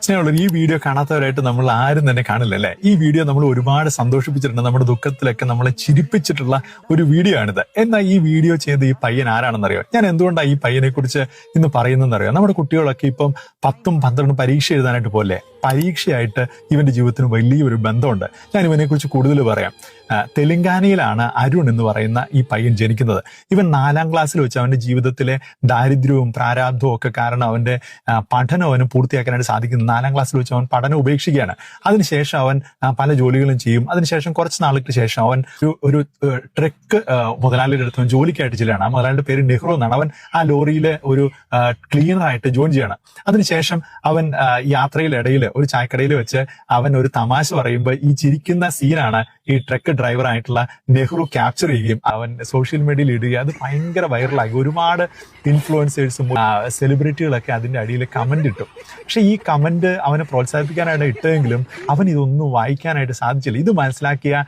സ്നേഹമുള്ളവർ, ഈ വീഡിയോ കാണാത്തവരായിട്ട് നമ്മൾ ആരും തന്നെ കാണില്ല അല്ലേ? ഈ വീഡിയോ നമ്മൾ ഒരുപാട് സന്തോഷിപ്പിച്ചിട്ടുണ്ട്. നമ്മുടെ ദുഃഖത്തിലൊക്കെ നമ്മളെ ചിരിപ്പിച്ചിട്ടുള്ള ഒരു വീഡിയോ ആണിത്. എന്നാൽ ഈ വീഡിയോ ചെയ്ത് ഈ പയ്യൻ ആരാണെന്നറിയോ? ഞാൻ എന്തുകൊണ്ടാണ് ഈ പയ്യനെ കുറിച്ച് ഇന്ന് പറയുന്നതെന്നറിയോ? നമ്മുടെ കുട്ടികളൊക്കെ ഇപ്പം 10ഉം 12ഉം പരീക്ഷ എഴുതാനായിട്ട് പോലെ പരീക്ഷയായിട്ട് ഇവന്റെ ജീവിതത്തിന് വലിയൊരു ബന്ധമുണ്ട്. ഞാൻ ഇവനെ കുറിച്ച് കൂടുതൽ പറയാം. തെലങ്കാനയിലാണ് അരുൺ എന്ന് പറയുന്ന ഈ പയ്യൻ ജനിക്കുന്നത്. ഇവൻ 4ാം ക്ലാസ്സിൽ വെച്ച് അവന്റെ ജീവിതത്തിലെ ദാരിദ്ര്യവും പ്രാരാബ്ധവും ഒക്കെ കാരണം അവന്റെ പഠനം അവന് പൂർത്തിയാക്കാനായിട്ട് സാധിക്കുന്നത്. 4ാം ക്ലാസ്സിൽ വെച്ച് അവൻ പഠനം ഉപേക്ഷിക്കുകയാണ്. അതിനുശേഷം അവൻ പല ജോലികളും ചെയ്യും. അതിനുശേഷം കുറച്ച് നാളുകൾക്ക് ശേഷം അവൻ ഒരു ട്രക്ക് മുതലാളിയുടെ അടുത്ത് ജോലിക്കായിട്ട് ചെല്ലുകയാണ്. ആ മുതലാളിയുടെ പേര് നെഹ്റു എന്നാണ്. അവൻ ആ ലോറിയിലെ ഒരു ക്ലീനറായിട്ട് ജോയിൻ ചെയ്യണം. അതിനുശേഷം അവൻ യാത്രയിലിടയിൽ ഒരു ചായക്കടയിൽ വെച്ച് അവൻ ഒരു തമാശ പറയുമ്പോൾ ഈ ചിരിക്കുന്ന സീനാണ് ഈ ട്രക്ക് ഡ്രൈവറായിട്ടുള്ള നെഹ്റു ക്യാപ്ചർ ചെയ്യുകയും അവൻ സോഷ്യൽ മീഡിയയിൽ ഇടുകയും അത് ഭയങ്കര വൈറലായി. ഒരുപാട് ഇൻഫ്ലുവൻസേഴ്സും സെലിബ്രിറ്റികളൊക്കെ അതിന്റെ അടിയിൽ കമന്റ് ഇട്ടു. പക്ഷെ ഈ കമന്റ് അവനെ പ്രോത്സാഹിപ്പിക്കാനായിട്ട് ഇട്ടെങ്കിലും അവൻ ഇതൊന്നും വായിക്കാനായിട്ട് സാധിച്ചില്ല. ഇത് മനസ്സിലാക്കിയ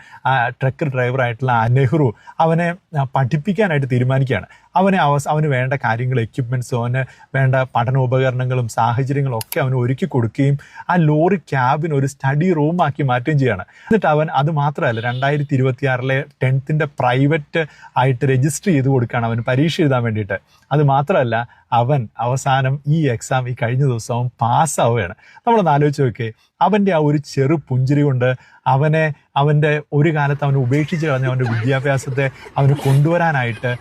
ട്രക്ക് ഡ്രൈവറായിട്ടുള്ള നെഹ്റു അവനെ പഠിപ്പിക്കാനായിട്ട് തീരുമാനിക്കുകയാണ്. അവന് വേണ്ട കാര്യങ്ങൾ, എക്യുപ്മെന്റ്സും അവന് വേണ്ട പഠനോപകരണങ്ങളും സാഹചര്യങ്ങളും ഒക്കെ അവന് ഒരുക്കി കൊടുക്കുകയും ആ ലോറി ക്യാബിന് ഒരു സ്റ്റഡി റൂമാക്കി മാറ്റുകയും ചെയ്യാണ്. എന്നിട്ട് അവൻ അത് മാത്രമല്ല 2026 10th പ്രൈവറ്റ് ആയിട്ട് രജിസ്റ്റർ ചെയ്ത് കൊടുക്കുകയാണ് അവന് പരീക്ഷ എഴുതാൻ വേണ്ടിയിട്ട്. അത് മാത്രമല്ല അവൻ അവസാനം ഈ എക്സാം ഈ കഴിഞ്ഞ ദിവസം അവൻ പാസ്സാവുകയാണ്. നമ്മളൊന്ന് ആലോചിച്ച് നോക്കേ, അവൻ്റെ ആ ഒരു ചെറു പുഞ്ചിരി കൊണ്ട് അവൻ്റെ ഒരു കാലത്ത് അവനെ ഉപേക്ഷിച്ച് കളഞ്ഞ അവൻ്റെ വിദ്യാഭ്യാസത്തെ അവന് കൊണ്ടുവരാനായിട്ട്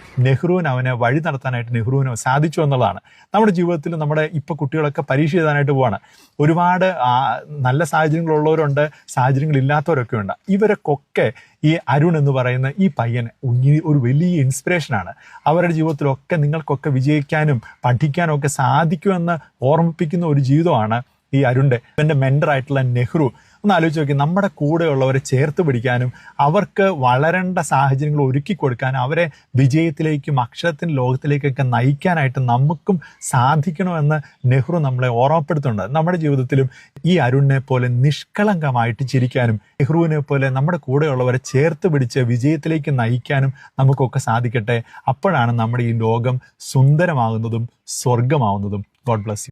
അവനെ വഴി നടത്താനായിട്ട് നെഹ്റുവിന് സാധിച്ചു എന്നുള്ളതാണ്. നമ്മുടെ ജീവിതത്തിൽ നമ്മുടെ ഇപ്പോൾ കുട്ടികളൊക്കെ പരീക്ഷ എഴുതാനായിട്ട് പോവാണ്. ഒരുപാട് നല്ല സാഹചര്യങ്ങളുള്ളവരുണ്ട്, സാഹചര്യങ്ങളില്ലാത്തവരൊക്കെ ഉണ്ട്. ഇവരൊക്കെ ഈ അരുൺ എന്ന് പറയുന്ന ഈ പയ്യൻ ഒരു വലിയ ഇൻസ്പിറേഷനാണ്. അവരുടെ ജീവിതത്തിലൊക്കെ നിങ്ങൾക്കൊക്കെ വിജയിക്കാനും പഠിക്കാനും ഒക്കെ സാധിക്കുമെന്ന് ഓർമ്മിപ്പിക്കുന്ന ഒരു ജീവിതമാണ് ഈ അരുണിന്റെ. ഇവന്റെ മെന്ററായിട്ടുള്ള നെഹ്റു. ഒന്ന് ആലോചിച്ച് നോക്കി, നമ്മുടെ കൂടെയുള്ളവരെ ചേർത്ത് പിടിക്കാനും അവർക്ക് വളരേണ്ട സാഹചര്യങ്ങൾ ഒരുക്കി കൊടുക്കാനും അവരെ വിജയത്തിലേക്കും അക്ഷരത്തിൻ്റെ ലോകത്തിലേക്കൊക്കെ നയിക്കാനായിട്ട് നമുക്കും സാധിക്കണമെന്ന് നെഹ്റു നമ്മളെ ഓർമ്മപ്പെടുത്തുന്നുണ്ട്. നമ്മുടെ ജീവിതത്തിലും ഈ അരുണിനെ പോലെ നിഷ്കളങ്കമായിട്ട് ചിരിക്കാനും നെഹ്റുവിനെ പോലെ നമ്മുടെ കൂടെയുള്ളവരെ ചേർത്ത് പിടിച്ച് വിജയത്തിലേക്ക് നയിക്കാനും നമുക്കൊക്കെ സാധിക്കട്ടെ. അപ്പോഴാണ് നമ്മുടെ ഈ ലോകം സുന്ദരമാകുന്നതും സ്വർഗമാവുന്നതും. God bless U.